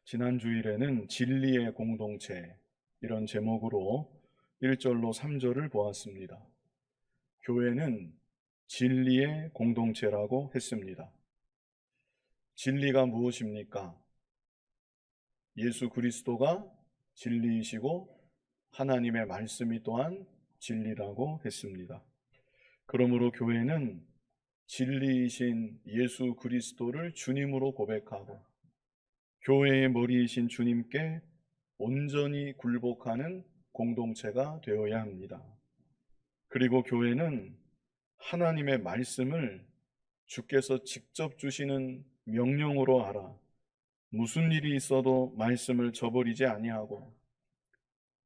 지난 주일에는 진리의 공동체 이런 제목으로 1절로 3절을 보았습니다. 교회는 진리의 공동체라고 했습니다. 진리가 무엇입니까? 예수 그리스도가 진리이시고 하나님의 말씀이 또한 진리라고 했습니다. 그러므로 교회는 진리이신 예수 그리스도를 주님으로 고백하고 교회의 머리이신 주님께 온전히 굴복하는 공동체가 되어야 합니다. 그리고 교회는 하나님의 말씀을 주께서 직접 주시는 명령으로 알아 무슨 일이 있어도 말씀을 저버리지 아니하고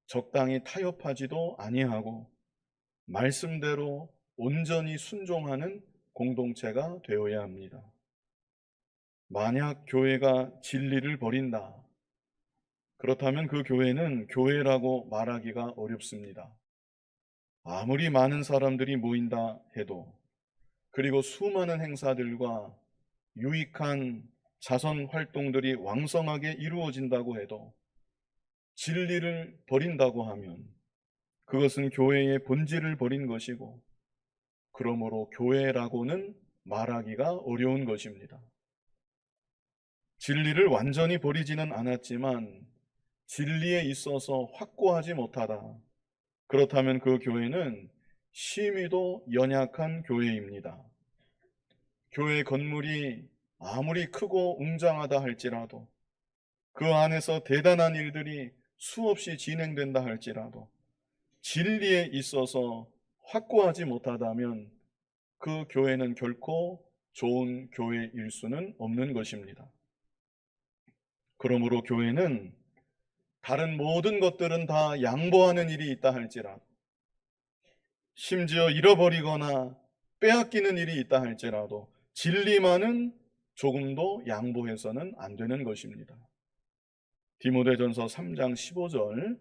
적당히 타협하지도 아니하고 말씀대로 온전히 순종하는 공동체가 되어야 합니다. 만약 교회가 진리를 버린다. 그렇다면 그 교회는 교회라고 말하기가 어렵습니다. 아무리 많은 사람들이 모인다 해도, 그리고 수많은 행사들과 유익한 자선 활동들이 왕성하게 이루어진다고 해도 진리를 버린다고 하면 그것은 교회의 본질을 버린 것이고, 그러므로 교회라고는 말하기가 어려운 것입니다. 진리를 완전히 버리지는 않았지만 진리에 있어서 확고하지 못하다. 그렇다면 그 교회는 심히도 연약한 교회입니다. 교회 건물이 아무리 크고 웅장하다 할지라도, 그 안에서 대단한 일들이 수없이 진행된다 할지라도 진리에 있어서 확고하지 못하다면 그 교회는 결코 좋은 교회일 수는 없는 것입니다. 그러므로 교회는 다른 모든 것들은 다 양보하는 일이 있다 할지라도, 심지어 잃어버리거나 빼앗기는 일이 있다 할지라도 진리만은 조금도 양보해서는 안 되는 것입니다. 디모데전서 3장 15절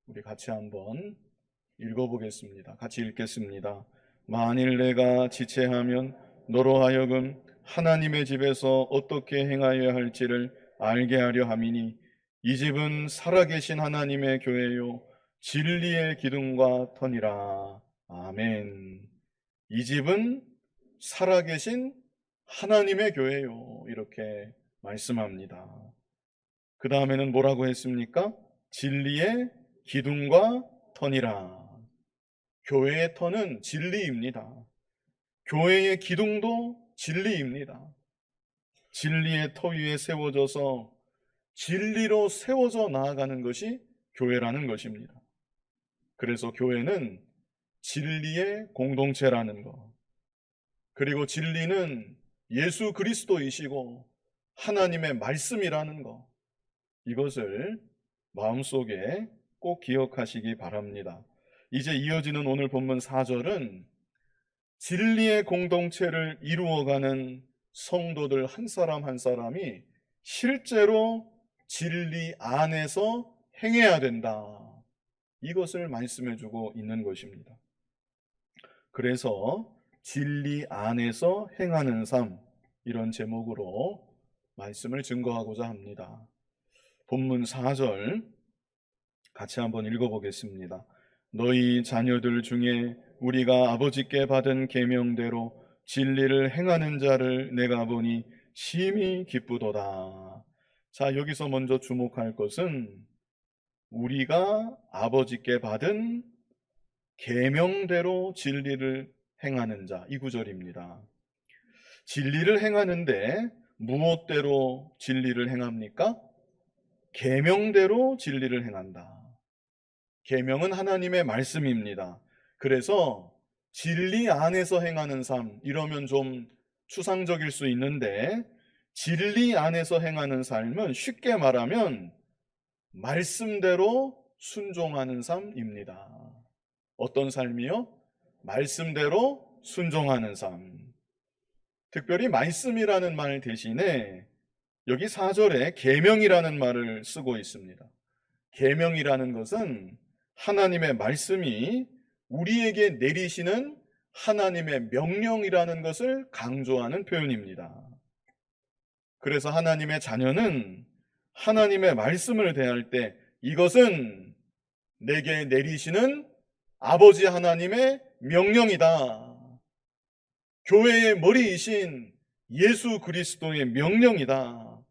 우리 같이 한번 읽어보겠습니다. 같이 읽겠습니다. 만일 내가 지체하면 너로 하여금 하나님의 집에서 어떻게 행하여야 할지를 알게 하려 함이니 이 집은 살아계신 하나님의 교회요 진리의 기둥과 터니라. 아멘. 이 집은 살아계신 하나님의 교회요, 이렇게 말씀합니다. 그 다음에는 뭐라고 했습니까? 진리의 기둥과 터니라. 교회의 터는 진리입니다. 교회의 기둥도 진리입니다. 진리의 터 위에 세워져서 진리로 세워져 나아가는 것이 교회라는 것입니다. 그래서 교회는 진리의 공동체라는 것, 그리고 진리는 예수 그리스도이시고 하나님의 말씀이라는 것, 이것을 마음속에 꼭 기억하시기 바랍니다. 이제 이어지는 오늘 본문 4절은 진리의 공동체를 이루어가는 성도들 한 사람 한 사람이 실제로 진리 안에서 행해야 된다, 이것을 말씀해 주고 있는 것입니다. 그래서 진리 안에서 행하는 삶, 이런 제목으로 말씀을 증거하고자 합니다. 본문 4절 같이 한번 읽어보겠습니다. 너희 자녀들 중에 우리가 아버지께 받은 계명대로 진리를 행하는 자를 내가 보니 심히 기쁘도다. 자, 여기서 먼저 주목할 것은 우리가 아버지께 받은 계명대로 진리를 행하는 자, 이 구절입니다. 진리를 행하는데 무엇대로 진리를 행합니까? 계명대로 진리를 행한다. 계명은 하나님의 말씀입니다. 그래서 진리 안에서 행하는 삶, 이러면 좀 추상적일 수 있는데 진리 안에서 행하는 삶은 쉽게 말하면 말씀대로 순종하는 삶입니다. 어떤 삶이요? 말씀대로 순종하는 삶. 특별히 말씀이라는 말 대신에 여기 4절에 계명이라는 말을 쓰고 있습니다. 계명이라는 것은 하나님의 말씀이 우리에게 내리시는 하나님의 명령이라는 것을 강조하는 표현입니다. 그래서 하나님의 자녀는 하나님의 말씀을 대할 때 이것은 내게 내리시는 아버지 하나님의 명령이다. 교회의 머리이신 예수 그리스도의 명령이다.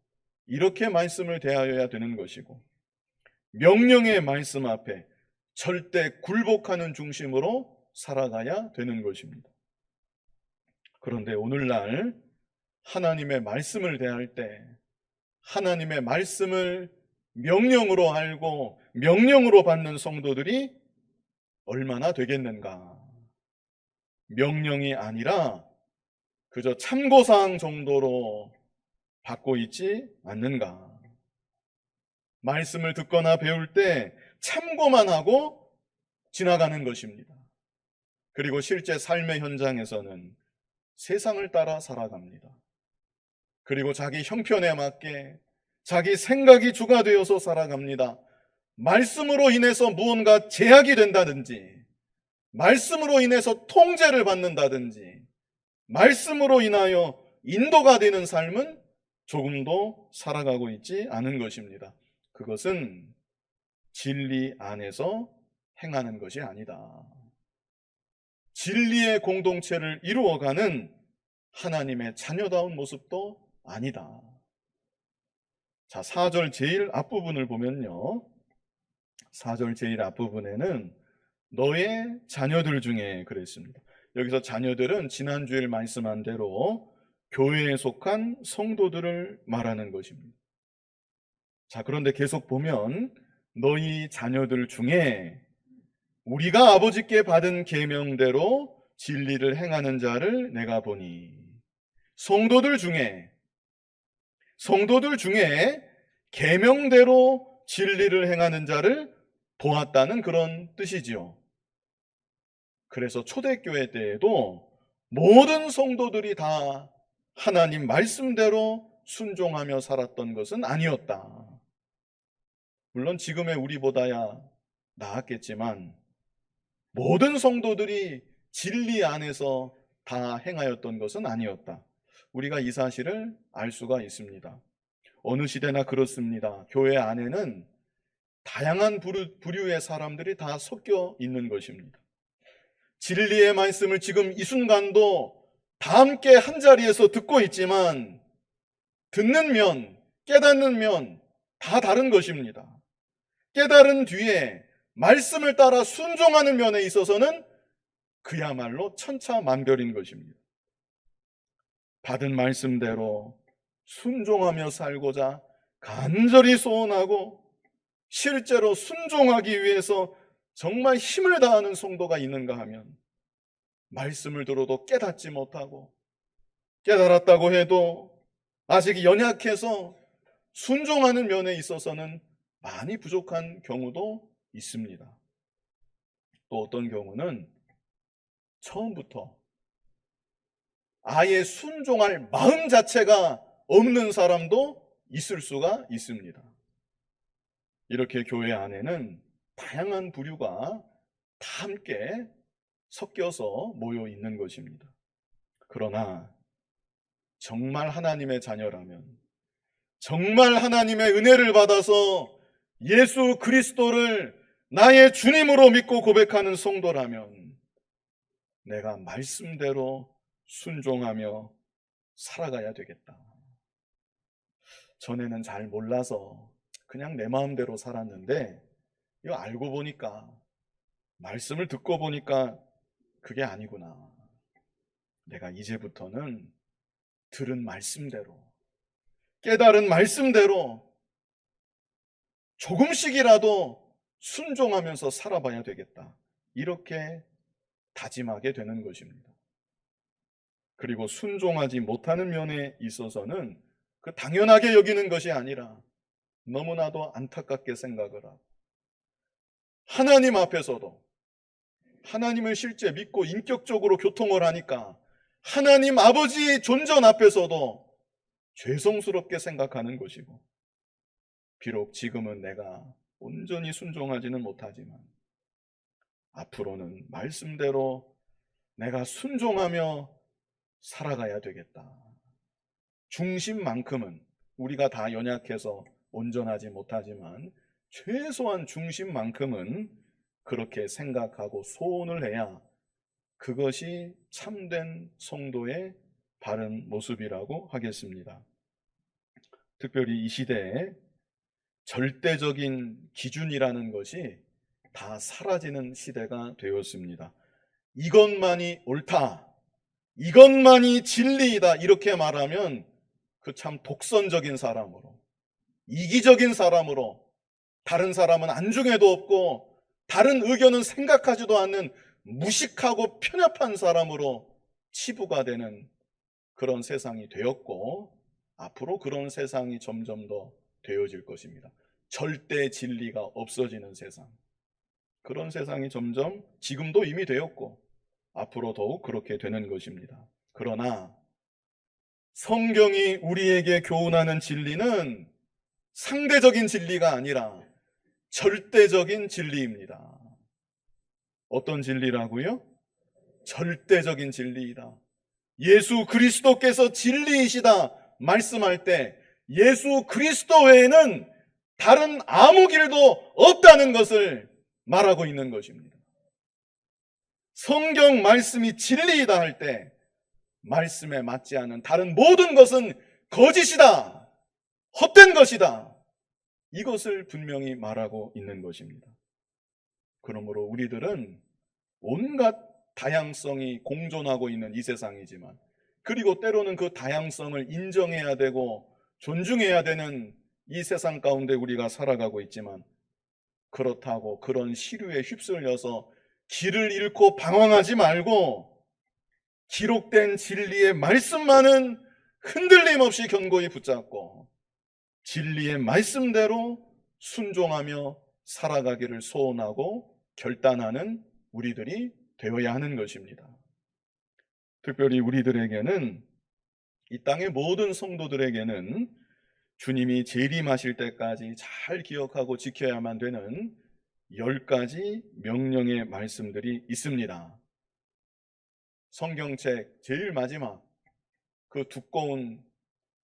이렇게 말씀을 대하여야 되는 것이고, 명령의 말씀 앞에 절대 굴복하는 중심으로 살아가야 되는 것입니다. 그런데 오늘날 하나님의 말씀을 대할 때 하나님의 말씀을 명령으로 알고 명령으로 받는 성도들이 얼마나 되겠는가? 명령이 아니라 그저 참고사항 정도로 받고 있지 않는가? 말씀을 듣거나 배울 때 참고만 하고 지나가는 것입니다. 그리고 실제 삶의 현장에서는 세상을 따라 살아갑니다. 그리고 자기 형편에 맞게 자기 생각이 주가 되어서 살아갑니다. 말씀으로 인해서 무언가 제약이 된다든지, 말씀으로 인해서 통제를 받는다든지, 말씀으로 인하여 인도가 되는 삶은 조금도 살아가고 있지 않은 것입니다. 그것은 진리 안에서 행하는 것이 아니다. 진리의 공동체를 이루어가는 하나님의 자녀다운 모습도 아니다. 자, 4절 제일 앞부분을 보면요, 4절 제일 앞부분에는 너의 자녀들 중에 그랬습니다. 여기서 자녀들은 지난주에 말씀한 대로 교회에 속한 성도들을 말하는 것입니다. 자, 그런데 계속 보면 너희 자녀들 중에 우리가 아버지께 받은 계명대로 진리를 행하는 자를 내가 보니, 성도들 중에 계명대로 진리를 행하는 자를 보았다는 그런 뜻이지요. 그래서 초대교회 때에도 모든 성도들이 다 하나님 말씀대로 순종하며 살았던 것은 아니었다. 물론 지금의 우리보다야 나았겠지만 모든 성도들이 진리 안에서 다 행하였던 것은 아니었다. 우리가 이 사실을 알 수가 있습니다. 어느 시대나 그렇습니다. 교회 안에는 다양한 부류의 사람들이 다 섞여 있는 것입니다. 진리의 말씀을 지금 이 순간도 다 함께 한자리에서 듣고 있지만 듣는 면, 깨닫는 면 다 다른 것입니다. 깨달은 뒤에 말씀을 따라 순종하는 면에 있어서는 그야말로 천차만별인 것입니다. 받은 말씀대로 순종하며 살고자 간절히 소원하고 실제로 순종하기 위해서 정말 힘을 다하는 성도가 있는가 하면, 말씀을 들어도 깨닫지 못하고 깨달았다고 해도 아직 연약해서 순종하는 면에 있어서는 많이 부족한 경우도 있습니다. 또 어떤 경우는 처음부터 아예 순종할 마음 자체가 없는 사람도 있을 수가 있습니다. 이렇게 교회 안에는 다양한 부류가 다 함께 섞여서 모여 있는 것입니다. 그러나 정말 하나님의 자녀라면, 정말 하나님의 은혜를 받아서 예수 그리스도를 나의 주님으로 믿고 고백하는 성도라면 내가 말씀대로 순종하며 살아가야 되겠다. 전에는 잘 몰라서 그냥 내 마음대로 살았는데 이거 알고 보니까, 말씀을 듣고 보니까 그게 아니구나. 내가 이제부터는 들은 말씀대로, 깨달은 말씀대로 조금씩이라도 순종하면서 살아봐야 되겠다. 이렇게 다짐하게 되는 것입니다. 그리고 순종하지 못하는 면에 있어서는 그 당연하게 여기는 것이 아니라 너무나도 안타깝게 생각을 하고, 하나님 앞에서도 하나님을 실제 믿고 인격적으로 교통을 하니까 하나님 아버지의 존전 앞에서도 죄송스럽게 생각하는 것이고, 비록 지금은 내가 온전히 순종하지는 못하지만 앞으로는 말씀대로 내가 순종하며 살아가야 되겠다. 중심만큼은 우리가 다 연약해서 온전하지 못하지만 최소한 중심만큼은 그렇게 생각하고 소원을 해야 그것이 참된 성도의 바른 모습이라고 하겠습니다. 특별히 이 시대에 절대적인 기준이라는 것이 다 사라지는 시대가 되었습니다. 이것만이 옳다, 이것만이 진리이다 이렇게 말하면 그 참 독선적인 사람으로, 이기적인 사람으로, 다른 사람은 안중에도 없고 다른 의견은 생각하지도 않는 무식하고 편협한 사람으로 치부가 되는 그런 세상이 되었고, 앞으로 그런 세상이 점점 더 되어질 것입니다. 절대 진리가 없어지는 세상, 그런 세상이 점점 지금도 이미 되었고 앞으로 더욱 그렇게 되는 것입니다. 그러나 성경이 우리에게 교훈하는 진리는 상대적인 진리가 아니라 절대적인 진리입니다. 어떤 진리라고요? 절대적인 진리이다. 예수 그리스도께서 진리이시다 말씀할 때 예수 그리스도 외에는 다른 아무 길도 없다는 것을 말하고 있는 것입니다. 성경 말씀이 진리이다 할 때 말씀에 맞지 않은 다른 모든 것은 거짓이다, 헛된 것이다, 이것을 분명히 말하고 있는 것입니다. 그러므로 우리들은 온갖 다양성이 공존하고 있는 이 세상이지만, 그리고 때로는 그 다양성을 인정해야 되고 존중해야 되는 이 세상 가운데 우리가 살아가고 있지만, 그렇다고 그런 시류에 휩쓸려서 길을 잃고 방황하지 말고 기록된 진리의 말씀만은 흔들림 없이 견고히 붙잡고 진리의 말씀대로 순종하며 살아가기를 소원하고 결단하는 우리들이 되어야 하는 것입니다. 특별히 우리들에게는, 이 땅의 모든 성도들에게는 주님이 재림하실 때까지 잘 기억하고 지켜야만 되는 10가지 명령의 말씀들이 있습니다. 성경책 제일 마지막 그 두꺼운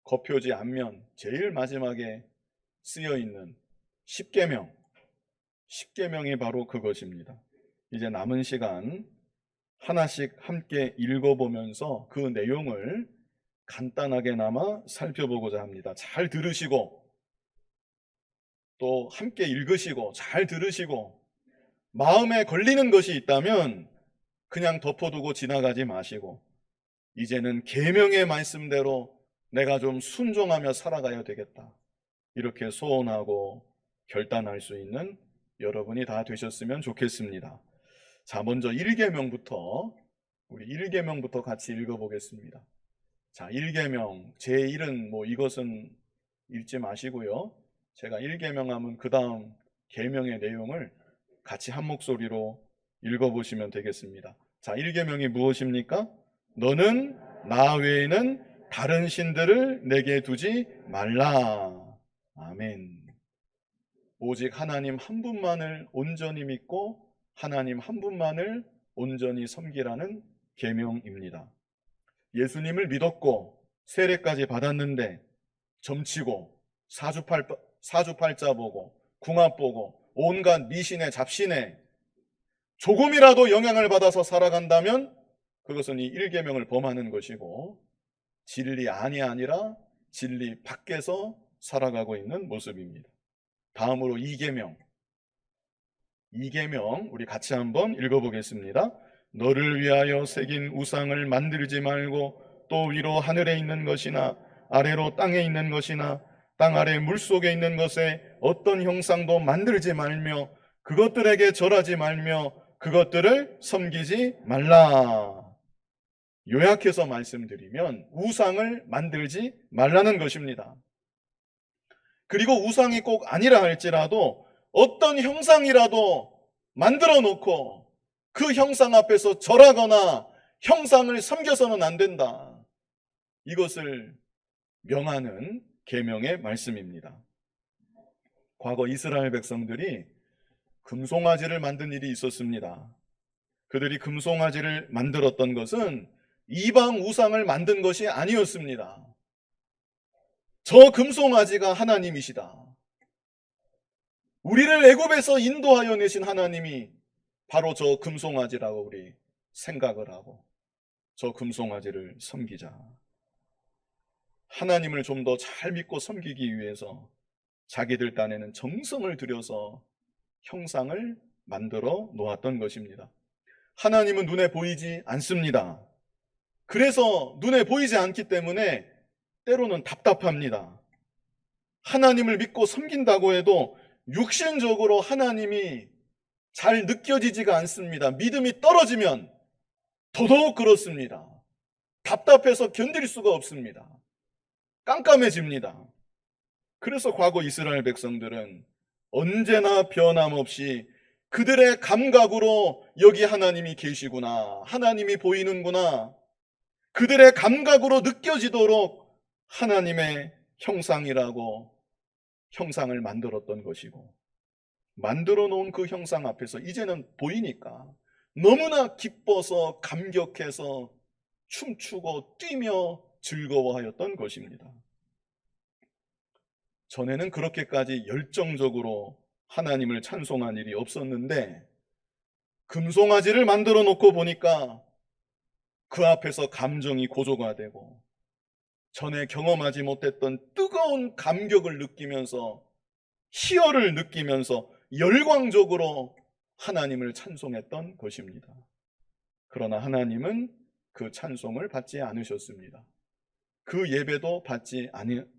겉표지 앞면 제일 마지막에 쓰여 있는 10계명이 바로 그것입니다. 이제 남은 시간 하나씩 함께 읽어보면서 그 내용을 간단하게나마 살펴보고자 합니다. 잘 들으시고 또 함께 읽으시고 잘 들으시고 마음에 걸리는 것이 있다면 그냥 덮어두고 지나가지 마시고 이제는 계명의 말씀대로 내가 좀 순종하며 살아가야 되겠다, 이렇게 소원하고 결단할 수 있는 여러분이 다 되셨으면 좋겠습니다. 자, 먼저 1계명부터 우리 1계명부터 같이 읽어보겠습니다. 자, 1계명 제1은 이것은 읽지 마시고요. 제가 1계명 하면 그 다음 계명의 내용을 같이 한 목소리로 읽어보시면 되겠습니다. 자, 1계명이 무엇입니까? 너는 나 외에는 다른 신들을 내게 두지 말라. 아멘. 오직 하나님 한 분만을 온전히 믿고 하나님 한 분만을 온전히 섬기라는 계명입니다. 예수님을 믿었고 세례까지 받았는데 점치고 사주팔자 보고 궁합 보고 온갖 미신에 잡신에 조금이라도 영향을 받아서 살아간다면 그것은 이 1계명을 범하는 것이고 진리 안이 아니라 진리 밖에서 살아가고 있는 모습입니다. 다음으로 2계명 우리 같이 한번 읽어보겠습니다. 너를 위하여 새긴 우상을 만들지 말고 또 위로 하늘에 있는 것이나 아래로 땅에 있는 것이나 땅 아래 물속에 있는 것에 어떤 형상도 만들지 말며 그것들에게 절하지 말며 그것들을 섬기지 말라. 요약해서 말씀드리면 우상을 만들지 말라는 것입니다. 그리고 우상이 꼭 아니라 할지라도 어떤 형상이라도 만들어 놓고 그 형상 앞에서 절하거나 형상을 섬겨서는 안 된다, 이것을 명하는 계명의 말씀입니다. 과거 이스라엘 백성들이 금송아지를 만든 일이 있었습니다. 그들이 금송아지를 만들었던 것은 이방 우상을 만든 것이 아니었습니다. 저 금송아지가 하나님이시다, 우리를 애굽에서 인도하여 내신 하나님이 바로 저 금송아지라고 우리 생각을 하고 저 금송아지를 섬기자. 하나님을 좀 더 잘 믿고 섬기기 위해서 자기들 딴에는 정성을 들여서 형상을 만들어 놓았던 것입니다. 하나님은 눈에 보이지 않습니다. 그래서 눈에 보이지 않기 때문에 때로는 답답합니다. 하나님을 믿고 섬긴다고 해도 육신적으로 하나님이 잘 느껴지지가 않습니다. 믿음이 떨어지면 더더욱 그렇습니다. 답답해서 견딜 수가 없습니다. 깜깜해집니다. 그래서 과거 이스라엘 백성들은 언제나 변함없이 그들의 감각으로 여기 하나님이 계시구나, 하나님이 보이는구나, 그들의 감각으로 느껴지도록 하나님의 형상이라고 형상을 만들었던 것이고, 만들어 놓은 그 형상 앞에서 이제는 보이니까 너무나 기뻐서 감격해서 춤추고 뛰며 즐거워하였던 것입니다. 전에는 그렇게까지 열정적으로 하나님을 찬송한 일이 없었는데 금송아지를 만들어 놓고 보니까 그 앞에서 감정이 고조가 되고 전에 경험하지 못했던 뜨거운 감격을 느끼면서 희열을 느끼면서 열광적으로 하나님을 찬송했던 것입니다. 그러나 하나님은 그 찬송을 받지 않으셨습니다. 그 예배도 받지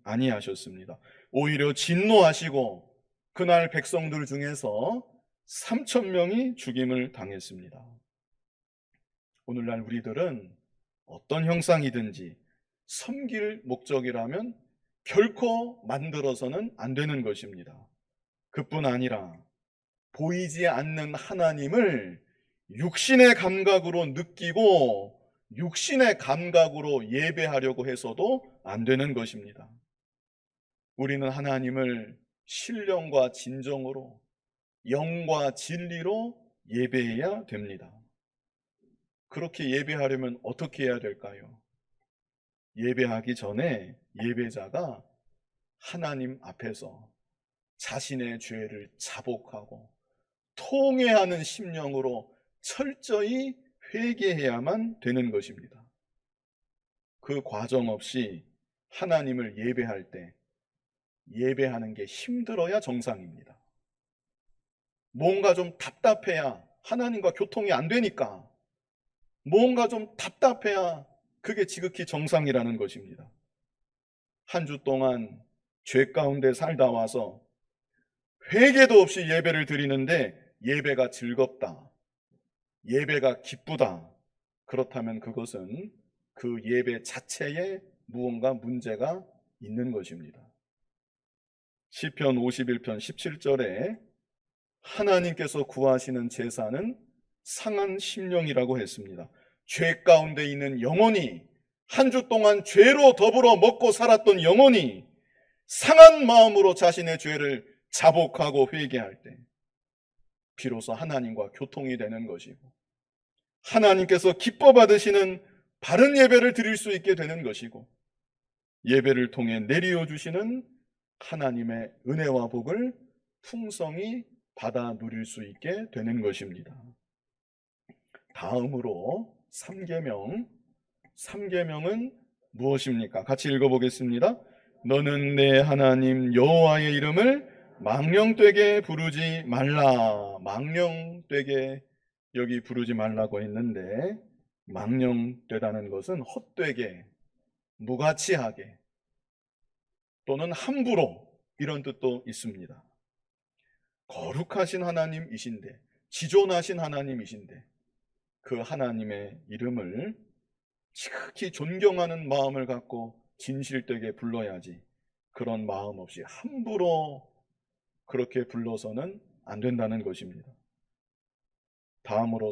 아니하셨습니다. 오히려 진노하시고 그날 백성들 중에서 3,000명이 죽임을 당했습니다. 오늘날 우리들은 어떤 형상이든지 섬길 목적이라면 결코 만들어서는 안 되는 것입니다. 그뿐 아니라 보이지 않는 하나님을 육신의 감각으로 느끼고 육신의 감각으로 예배하려고 해서도 안 되는 것입니다. 우리는 하나님을 신령과 진정으로 영과 진리로 예배해야 됩니다. 그렇게 예배하려면 어떻게 해야 될까요? 예배하기 전에 예배자가 하나님 앞에서 자신의 죄를 자복하고 통회하는 심령으로 철저히 회개해야만 되는 것입니다. 그 과정 없이 하나님을 예배할 때 예배하는 게 힘들어야 정상입니다. 뭔가 좀 답답해야 하나님과 교통이 안 되니까 뭔가 좀 답답해야 그게 지극히 정상이라는 것입니다. 한 주 동안 죄 가운데 살다 와서 회개도 없이 예배를 드리는데 예배가 즐겁다, 예배가 기쁘다, 그렇다면 그것은 그 예배 자체에 무언가 문제가 있는 것입니다. 시편 51편 17절에 하나님께서 구하시는 제사는 상한 심령이라고 했습니다. 죄 가운데 있는 영혼이, 한 주 동안 죄로 더불어 먹고 살았던 영혼이 상한 마음으로 자신의 죄를 자복하고 회개할 때 비로소 하나님과 교통이 되는 것이고 하나님께서 기뻐 받으시는 바른 예배를 드릴 수 있게 되는 것이고 예배를 통해 내리어 주시는 하나님의 은혜와 복을 풍성히 받아 누릴 수 있게 되는 것입니다. 다음으로 3계명은 무엇입니까? 같이 읽어보겠습니다. 너는 내 하나님 여호와의 이름을 망령되게 부르지 말라. 망령되게 여기 부르지 말라고 했는데 망령되다는 것은 헛되게, 무가치하게 또는 함부로 이런 뜻도 있습니다. 거룩하신 하나님이신데, 지존하신 하나님이신데 그 하나님의 이름을 지극히 존경하는 마음을 갖고 진실되게 불러야지 그런 마음 없이 함부로 그렇게 불러서는 안 된다는 것입니다. 다음으로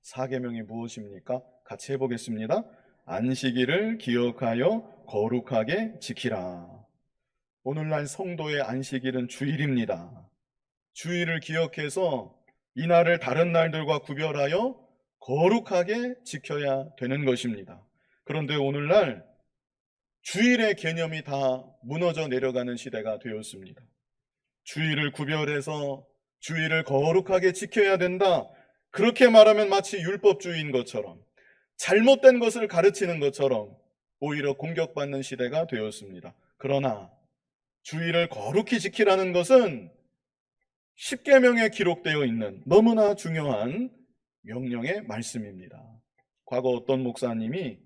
4계명이 무엇입니까? 같이 해보겠습니다. 안식일을 기억하여 거룩하게 지키라. 오늘날 성도의 안식일은 주일입니다. 주일을 기억해서 이날을 다른 날들과 구별하여 거룩하게 지켜야 되는 것입니다. 그런데 오늘날 주일의 개념이 다 무너져 내려가는 시대가 되었습니다. 주일을 구별해서 주일을 거룩하게 지켜야 된다. 그렇게 말하면 마치 율법주의인 것처럼, 잘못된 것을 가르치는 것처럼 오히려 공격받는 시대가 되었습니다. 그러나 주일을 거룩히 지키라는 것은 십계명에 기록되어 있는 너무나 중요한 명령의 말씀입니다. 과거 어떤 목사님이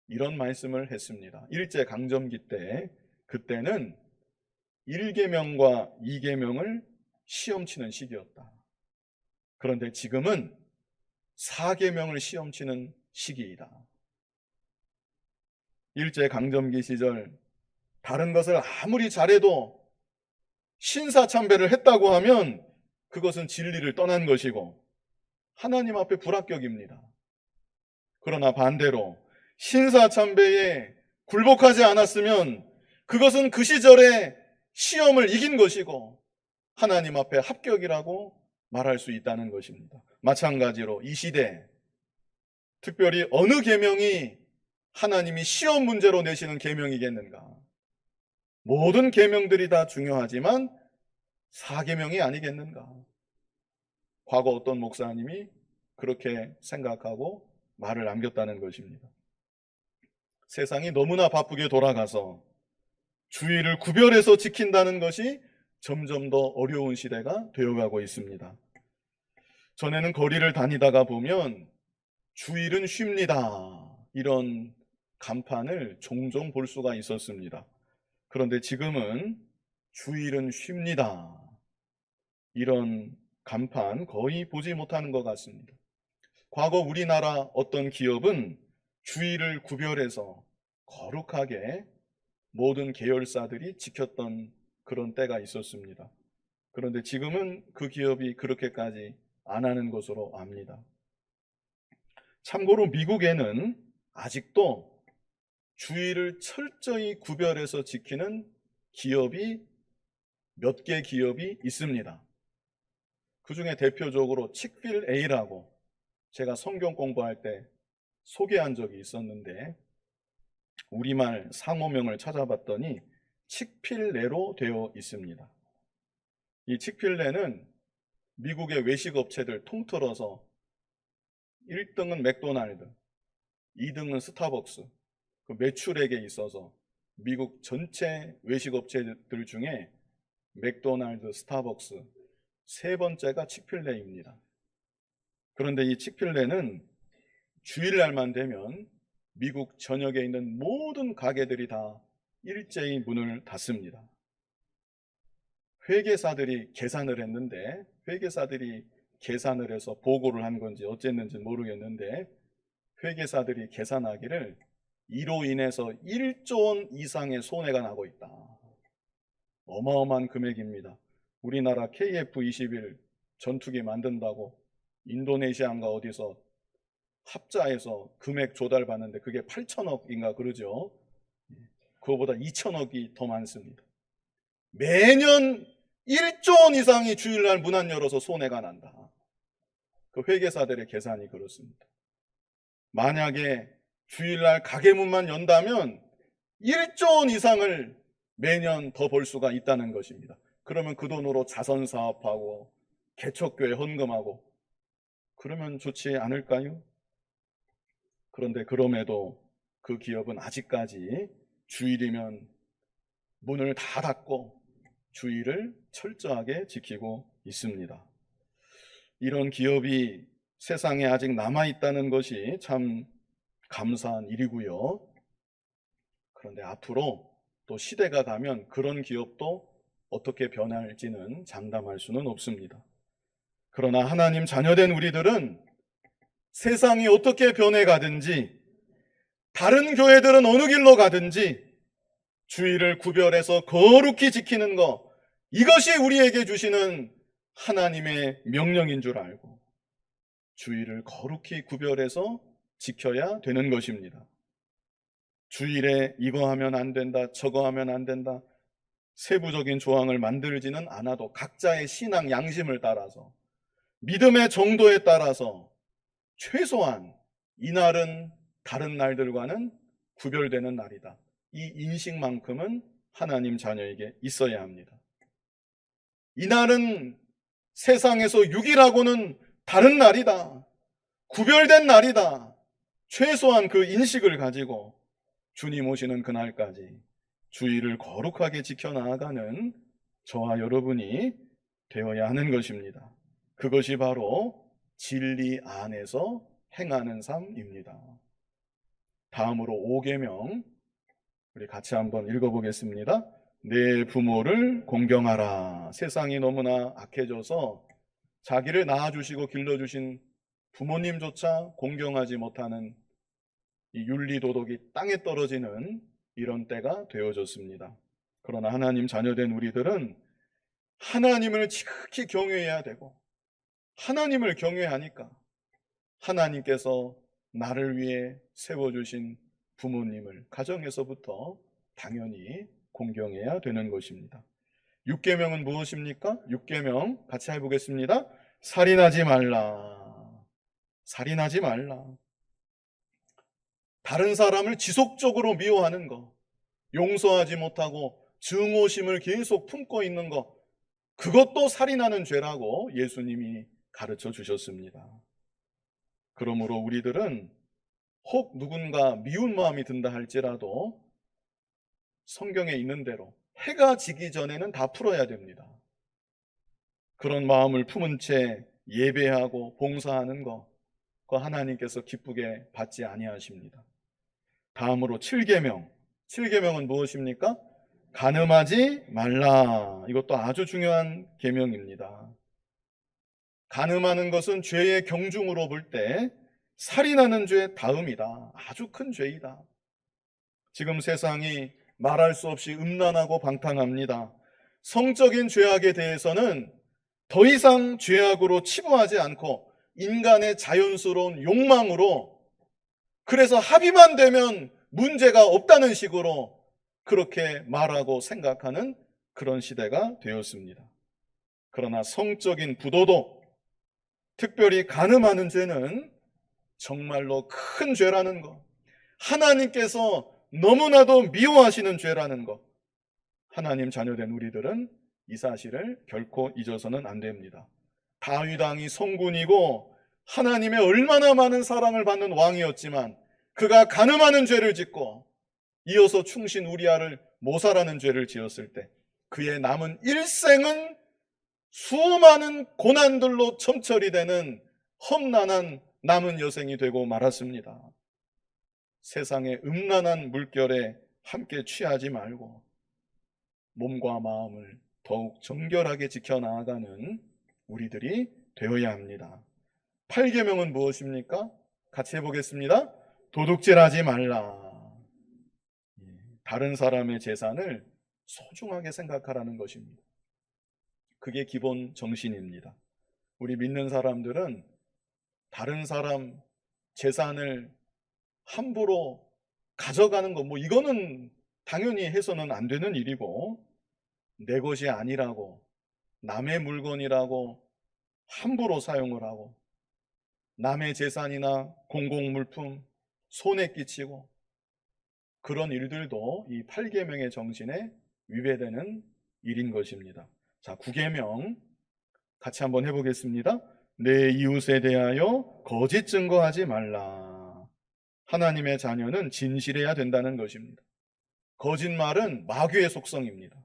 이런 말씀을 했습니다. 일제강점기 때, 그때는 1계명과 2계명을 시험치는 시기였다. 그런데 지금은 4계명을 시험치는 시기이다. 일제강점기 시절 다른 것을 아무리 잘해도 신사참배를 했다고 하면 그것은 진리를 떠난 것이고 하나님 앞에 불합격입니다. 그러나 반대로 신사참배에 굴복하지 않았으면 그것은 그 시절에 시험을 이긴 것이고 하나님 앞에 합격이라고 말할 수 있다는 것입니다. 마찬가지로 이 시대, 특별히 어느 계명이 하나님이 시험 문제로 내시는 계명이겠는가? 모든 계명들이 다 중요하지만 4계명이 아니겠는가? 과거 어떤 목사님이 그렇게 생각하고 말을 남겼다는 것입니다. 세상이 너무나 바쁘게 돌아가서 주의를 구별해서 지킨다는 것이 점점 더 어려운 시대가 되어가고 있습니다. 전에는 거리를 다니다가 보면 주일은 쉽니다, 이런 간판을 종종 볼 수가 있었습니다. 그런데 지금은 주일은 쉽니다, 이런 간판 거의 보지 못하는 것 같습니다. 과거 우리나라 어떤 기업은 주일을 구별해서 거룩하게 모든 계열사들이 지켰던 그런 때가 있었습니다. 그런데 지금은 그 기업이 그렇게까지 안 하는 것으로 압니다. 참고로 미국에는 아직도 주일을 철저히 구별해서 지키는 기업이 몇 개 기업이 있습니다. 그 중에 대표적으로 칙필에이라고 제가 성경 공부할 때 소개한 적이 있었는데 우리말 상호명을 찾아봤더니 칙필레로 되어 있습니다. 이 칙필레는 미국의 외식 업체들 통틀어서 1등은 맥도날드, 2등은 스타벅스, 그 매출액에 있어서 미국 전체 외식 업체들 중에 맥도날드, 스타벅스, 세 번째가 칙필레입니다. 그런데 이 칙필레는 주일날만 되면 미국 전역에 있는 모든 가게들이 다 일제히 문을 닫습니다. 회계사들이 계산을 했는데 회계사들이 계산을 해서 보고를 한 건지 어쨌는지 모르겠는데 회계사들이 계산하기를 이로 인해서 1조 원 이상의 손해가 나고 있다. 어마어마한 금액입니다. 우리나라 KF-21 전투기 만든다고 인도네시아인가 어디서 합자해서 금액 조달받는데 그게 8천억인가 그러죠. 그거보다 2천억이 더 많습니다. 매년 1조 원 이상이 주일날 문 안 열어서 손해가 난다. 그 회계사들의 계산이 그렇습니다. 만약에 주일날 가게 문만 연다면 1조 원 이상을 매년 더 벌 수가 있다는 것입니다. 그러면 그 돈으로 자선사업하고 개척교회 헌금하고 그러면 좋지 않을까요? 그런데 그럼에도 그 기업은 아직까지 주일이면 문을 다 닫고 주일을 철저하게 지키고 있습니다. 이런 기업이 세상에 아직 남아있다는 것이 참 감사한 일이고요. 그런데 앞으로 또 시대가 가면 그런 기업도 어떻게 변할지는 장담할 수는 없습니다. 그러나 하나님 자녀된 우리들은 세상이 어떻게 변해가든지 다른 교회들은 어느 길로 가든지 주일을 구별해서 거룩히 지키는 것, 이것이 우리에게 주시는 하나님의 명령인 줄 알고 주일을 거룩히 구별해서 지켜야 되는 것입니다. 주일에 이거 하면 안 된다, 저거 하면 안 된다, 세부적인 조항을 만들지는 않아도 각자의 신앙 양심을 따라서 믿음의 정도에 따라서 최소한 이날은 다른 날들과는 구별되는 날이다. 이 인식만큼은 하나님 자녀에게 있어야 합니다. 이날은 세상에서 6일하고는 다른 날이다. 구별된 날이다. 최소한 그 인식을 가지고 주님 오시는 그날까지 주일을 거룩하게 지켜나가는 저와 여러분이 되어야 하는 것입니다. 그것이 바로 진리 안에서 행하는 삶입니다. 다음으로 5계명 우리 같이 한번 읽어보겠습니다. 내 부모를 공경하라. 세상이 너무나 악해져서 자기를 낳아주시고 길러주신 부모님조차 공경하지 못하는 이 윤리도덕이 땅에 떨어지는 이런 때가 되어졌습니다. 그러나 하나님 자녀된 우리들은 하나님을 지극히 경외해야 되고, 하나님을 경외하니까 하나님께서 나를 위해 세워주신 부모님을 가정에서부터 당연히 공경해야 되는 것입니다. 6계명은 무엇입니까? 6계명 같이 해보겠습니다. 살인하지 말라. 살인하지 말라. 다른 사람을 지속적으로 미워하는 것, 용서하지 못하고 증오심을 계속 품고 있는 것, 그것도 살인하는 죄라고 예수님이 가르쳐 주셨습니다. 그러므로 우리들은 혹 누군가 미운 마음이 든다 할지라도 성경에 있는 대로 해가 지기 전에는 다 풀어야 됩니다. 그런 마음을 품은 채 예배하고 봉사하는 것, 그 하나님께서 기쁘게 받지 아니하십니다. 다음으로 7계명. 7계명은 무엇입니까? 간음하지 말라. 이것도 아주 중요한 계명입니다. 간음하는 것은 죄의 경중으로 볼 때 살인하는 죄 다음이다. 아주 큰 죄이다. 지금 세상이 말할 수 없이 음란하고 방탕합니다. 성적인 죄악에 대해서는 더 이상 죄악으로 치부하지 않고 인간의 자연스러운 욕망으로, 그래서 합의만 되면 문제가 없다는 식으로 그렇게 말하고 생각하는 그런 시대가 되었습니다. 그러나 성적인 부도도, 특별히 간음하는 죄는 정말로 큰 죄라는 것, 하나님께서 너무나도 미워하시는 죄라는 것, 하나님 자녀된 우리들은 이 사실을 결코 잊어서는 안 됩니다. 다윗 왕이 성군이고 하나님의 얼마나 많은 사랑을 받는 왕이었지만 그가 간음하는 죄를 짓고 이어서 충신 우리아를 모살하는 죄를 지었을 때 그의 남은 일생은 수많은 고난들로 첨철이 되는 험난한 남은 여생이 되고 말았습니다. 세상의 음란한 물결에 함께 취하지 말고 몸과 마음을 더욱 정결하게 지켜나가는 우리들이 되어야 합니다. 8계명은 무엇입니까? 같이 해보겠습니다. 도둑질하지 말라. 다른 사람의 재산을 소중하게 생각하라는 것입니다. 그게 기본 정신입니다. 우리 믿는 사람들은 다른 사람 재산을 함부로 가져가는 거, 이거는 당연히 해서는 안 되는 일이고, 내 것이 아니라고, 남의 물건이라고 함부로 사용을 하고, 남의 재산이나 공공물품 손에 끼치고, 그런 일들도 이 8계명의 정신에 위배되는 일인 것입니다. 자, 9계명 같이 한번 해보겠습니다. 내 이웃에 대하여 거짓 증거하지 말라. 하나님의 자녀는 진실해야 된다는 것입니다. 거짓말은 마귀의 속성입니다.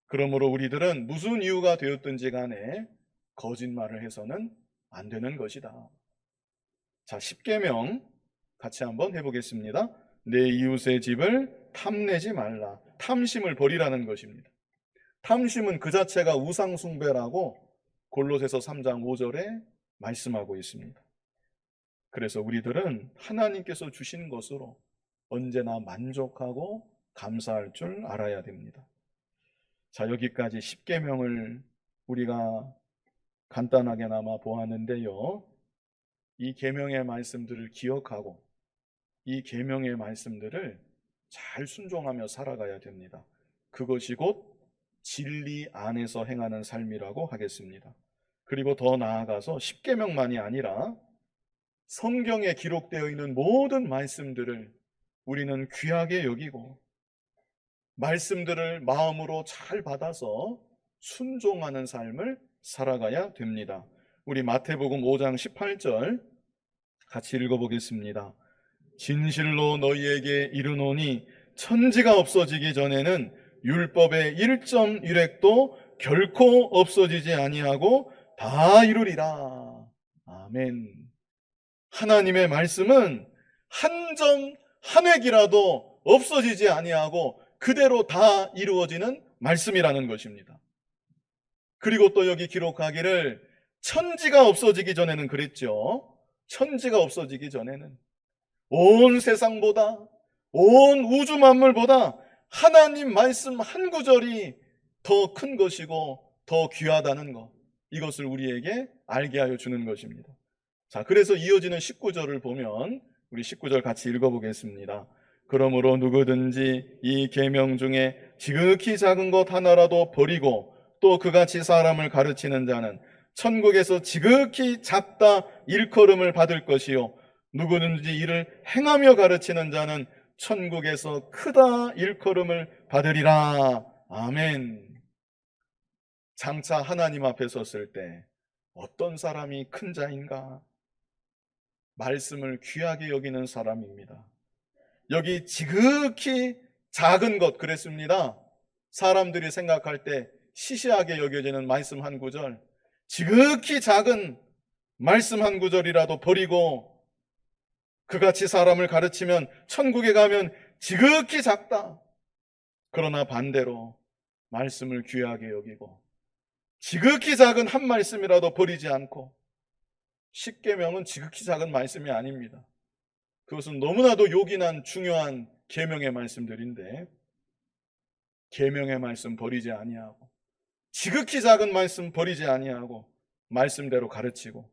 그러므로 우리들은 무슨 이유가 되었든지 간에 거짓말을 해서는 안 되는 것이다. 자, 10계명 같이 한번 해보겠습니다. 내 이웃의 집을 탐내지 말라. 탐심을 버리라는 것입니다. 탐심은 그 자체가 우상숭배라고 골로새서 3장 5절에 말씀하고 있습니다. 그래서 우리들은 하나님께서 주신 것으로 언제나 만족하고 감사할 줄 알아야 됩니다. 자, 여기까지 10계명을 우리가 간단하게나마 보았는데요. 이 계명의 말씀들을 기억하고 이 계명의 말씀들을 잘 순종하며 살아가야 됩니다. 그것이 곧 진리 안에서 행하는 삶이라고 하겠습니다. 그리고 더 나아가서 10계명만이 아니라 성경에 기록되어 있는 모든 말씀들을 우리는 귀하게 여기고 말씀들을 마음으로 잘 받아서 순종하는 삶을 살아가야 됩니다. 우리 마태복음 5장 18절 같이 읽어보겠습니다. 진실로 너희에게 이르노니 천지가 없어지기 전에는 율법의 1.1획도 결코 없어지지 아니하고 다 이루리라. 아멘. 하나님의 말씀은 한 점 한 획이라도 없어지지 아니하고 그대로 다 이루어지는 말씀이라는 것입니다. 그리고 또 여기 기록하기를 천지가 없어지기 전에는 그랬죠. 천지가 없어지기 전에는 온 세상보다, 온 우주 만물보다 하나님 말씀 한 구절이 더 큰 것이고 더 귀하다는 것, 이것을 우리에게 알게 하여 주는 것입니다. 자, 그래서 이어지는 19절을 보면 우리 19절 같이 읽어보겠습니다. 그러므로 누구든지 이 계명 중에 지극히 작은 것 하나라도 버리고 또 그같이 사람을 가르치는 자는 천국에서 지극히 작다 일컬음을 받을 것이요 누구든지 이를 행하며 가르치는 자는 천국에서 크다 일컬음을 받으리라. 아멘. 장차 하나님 앞에 섰을 때 어떤 사람이 큰 자인가? 말씀을 귀하게 여기는 사람입니다. 여기 지극히 작은 것 그랬습니다. 사람들이 생각할 때 시시하게 여겨지는 말씀 한 구절, 지극히 작은 말씀 한 구절이라도 버리고 그같이 사람을 가르치면 천국에 가면 지극히 작다. 그러나 반대로 말씀을 귀하게 여기고 지극히 작은 한 말씀이라도 버리지 않고, 십계명은 지극히 작은 말씀이 아닙니다. 그것은 너무나도 요긴한 중요한 계명의 말씀들인데 계명의 말씀 버리지 아니하고 지극히 작은 말씀 버리지 아니하고 말씀대로 가르치고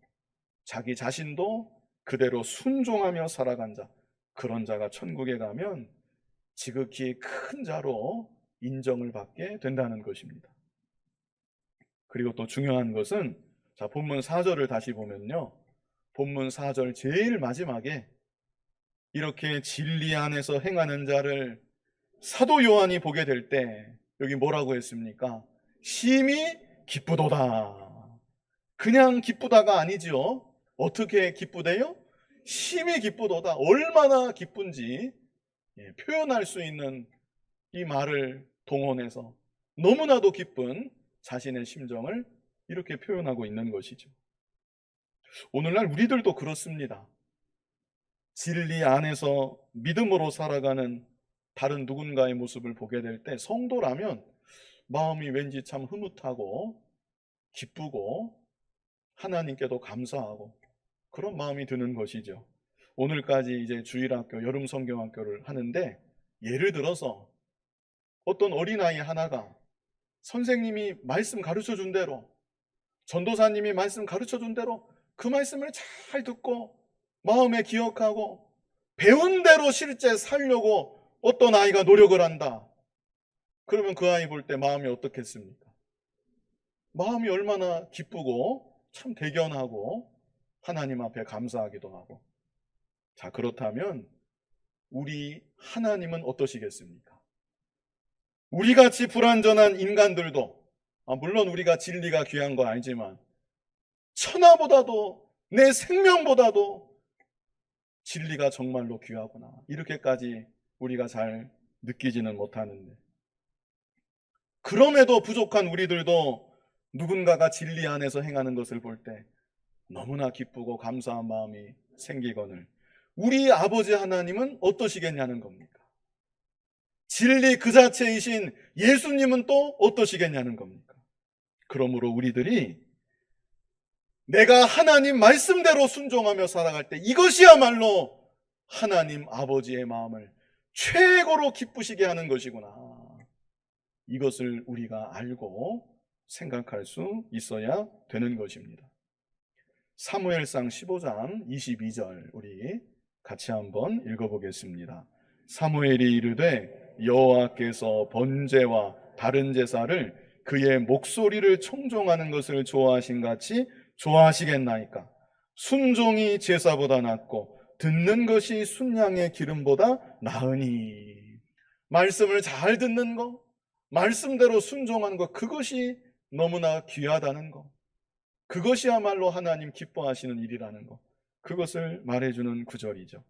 자기 자신도 그대로 순종하며 살아간 자, 그런 자가 천국에 가면 지극히 큰 자로 인정을 받게 된다는 것입니다. 그리고 또 중요한 것은, 자, 본문 4절을 다시 보면요, 본문 4절 제일 마지막에 이렇게 진리 안에서 행하는 자를 사도 요한이 보게 될 때 여기 뭐라고 했습니까? 심히 기쁘도다. 그냥 기쁘다가 아니죠. 어떻게 기쁘대요? 심히 기쁘도다. 얼마나 기쁜지 표현할 수 있는 이 말을 동원해서 너무나도 기쁜 자신의 심정을 이렇게 표현하고 있는 것이죠. 오늘날 우리들도 그렇습니다. 진리 안에서 믿음으로 살아가는 다른 누군가의 모습을 보게 될 때 성도라면 마음이 왠지 참 흐뭇하고 기쁘고 하나님께도 감사하고 그런 마음이 드는 것이죠. 오늘까지 이제 주일학교, 여름 성경학교를 하는데 예를 들어서 어떤 어린아이 하나가 선생님이 말씀 가르쳐 준 대로, 전도사님이 말씀 가르쳐 준 대로 그 말씀을 잘 듣고 마음에 기억하고 배운 대로 실제 살려고 어떤 아이가 노력을 한다. 그러면 그 아이 볼 때 마음이 어떻겠습니까? 마음이 얼마나 기쁘고 참 대견하고 하나님 앞에 감사하기도 하고. 자, 그렇다면 우리 하나님은 어떠시겠습니까? 우리같이 불완전한 인간들도, 물론 우리가 진리가 귀한 거 알지만 천하보다도 내 생명보다도 진리가 정말로 귀하구나, 이렇게까지 우리가 잘 느끼지는 못하는데, 그럼에도 부족한 우리들도 누군가가 진리 안에서 행하는 것을 볼 때 너무나 기쁘고 감사한 마음이 생기거늘 우리 아버지 하나님은 어떠시겠냐는 겁니까? 진리 그 자체이신 예수님은 또 어떠시겠냐는 겁니까? 그러므로 우리들이 내가 하나님 말씀대로 순종하며 살아갈 때 이것이야말로 하나님 아버지의 마음을 최고로 기쁘시게 하는 것이구나, 이것을 우리가 알고 생각할 수 있어야 되는 것입니다. 사무엘상 15장 22절 우리 같이 한번 읽어보겠습니다. 사무엘이 이르되 여호와께서 번제와 다른 제사를 그의 목소리를 청종하는 것을 좋아하신 같이 좋아하시겠나이까? 순종이 제사보다 낫고 듣는 것이 순양의 기름보다 나으니. 말씀을 잘 듣는 것, 말씀대로 순종하는 것, 그것이 너무나 귀하다는 것, 그것이야말로 하나님 기뻐하시는 일이라는 것, 그것을 말해주는 구절이죠.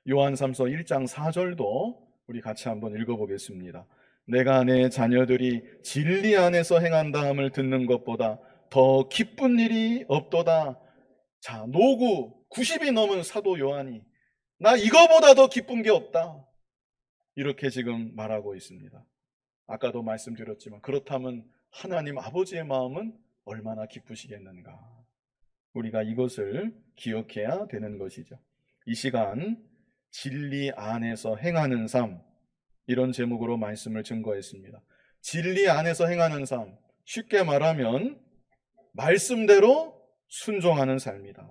요한삼서 1장 4절도 우리 같이 한번 읽어보겠습니다. 내가 내 자녀들이 진리 안에서 행한다함을 듣는 것보다 더 기쁜 일이 없도다. 자, 노구 90이 넘은 사도 요한이 나 이거보다 더 기쁜 게 없다, 이렇게 지금 말하고 있습니다. 아까도 말씀드렸지만 그렇다면 하나님 아버지의 마음은 얼마나 기쁘시겠는가. 우리가 이것을 기억해야 되는 것이죠. 이 시간 진리 안에서 행하는 삶, 이런 제목으로 말씀을 증거했습니다. 진리 안에서 행하는 삶, 쉽게 말하면 말씀대로 순종하는 삶이다.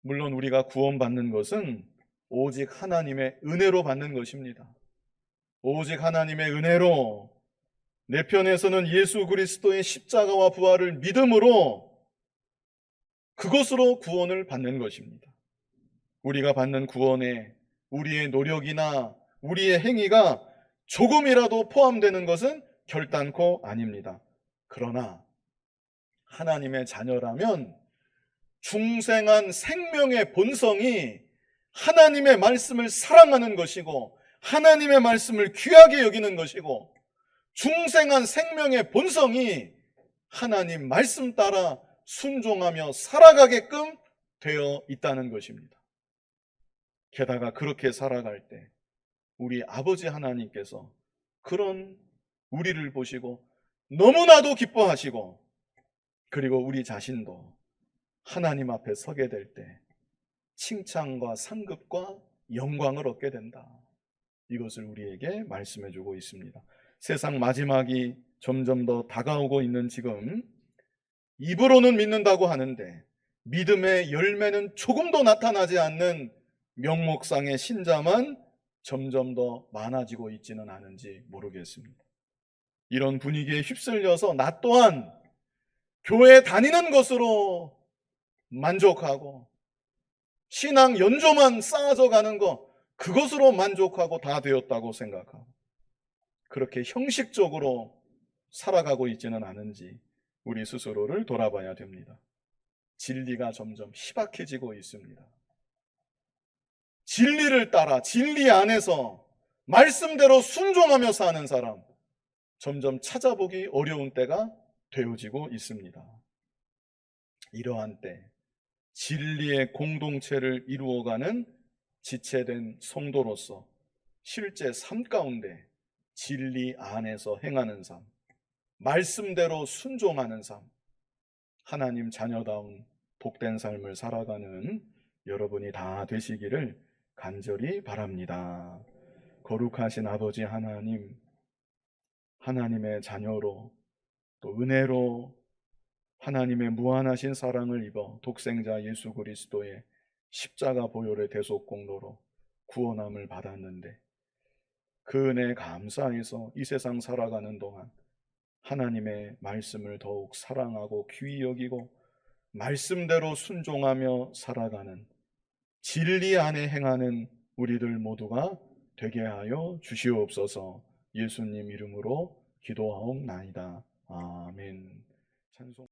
물론 우리가 구원받는 것은 오직 하나님의 은혜로 받는 것입니다. 오직 하나님의 은혜로, 내 편에서는 예수 그리스도의 십자가와 부활을 믿음으로 그것으로 구원을 받는 것입니다. 우리가 받는 구원에 우리의 노력이나 우리의 행위가 조금이라도 포함되는 것은 결단코 아닙니다. 그러나 하나님의 자녀라면 중생한 생명의 본성이 하나님의 말씀을 사랑하는 것이고 하나님의 말씀을 귀하게 여기는 것이고 중생한 생명의 본성이 하나님 말씀 따라 순종하며 살아가게끔 되어 있다는 것입니다. 게다가 그렇게 살아갈 때 우리 아버지 하나님께서 그런 우리를 보시고 너무나도 기뻐하시고, 그리고 우리 자신도 하나님 앞에 서게 될 때 칭찬과 상급과 영광을 얻게 된다. 이것을 우리에게 말씀해 주고 있습니다. 세상 마지막이 점점 더 다가오고 있는 지금 입으로는 믿는다고 하는데 믿음의 열매는 조금도 나타나지 않는 명목상의 신자만 점점 더 많아지고 있지는 않은지 모르겠습니다. 이런 분위기에 휩쓸려서 나 또한 교회 다니는 것으로 만족하고 신앙 연조만 쌓아져 가는 것, 그것으로 만족하고 다 되었다고 생각하고 그렇게 형식적으로 살아가고 있지는 않은지 우리 스스로를 돌아봐야 됩니다. 진리가 점점 희박해지고 있습니다. 진리를 따라 진리 안에서 말씀대로 순종하며 사는 사람 점점 찾아보기 어려운 때가 되어지고 있습니다. 이러한 때 진리의 공동체를 이루어가는 지체된 성도로서 실제 삶 가운데 진리 안에서 행하는 삶, 말씀대로 순종하는 삶, 하나님 자녀다운 복된 삶을 살아가는 여러분이 다 되시기를 간절히 바랍니다. 거룩하신 아버지 하나님, 하나님의 자녀로 또 은혜로 하나님의 무한하신 사랑을 입어 독생자 예수 그리스도의 십자가 보혈의 대속 공로로 구원함을 받았는데 그 은혜에 감사해서 이 세상 살아가는 동안 하나님의 말씀을 더욱 사랑하고 귀히 여기고 말씀대로 순종하며 살아가는 진리 안에 행하는 우리들 모두가 되게 하여 주시옵소서. 예수님 이름으로 기도하옵나이다. 아멘. 찬송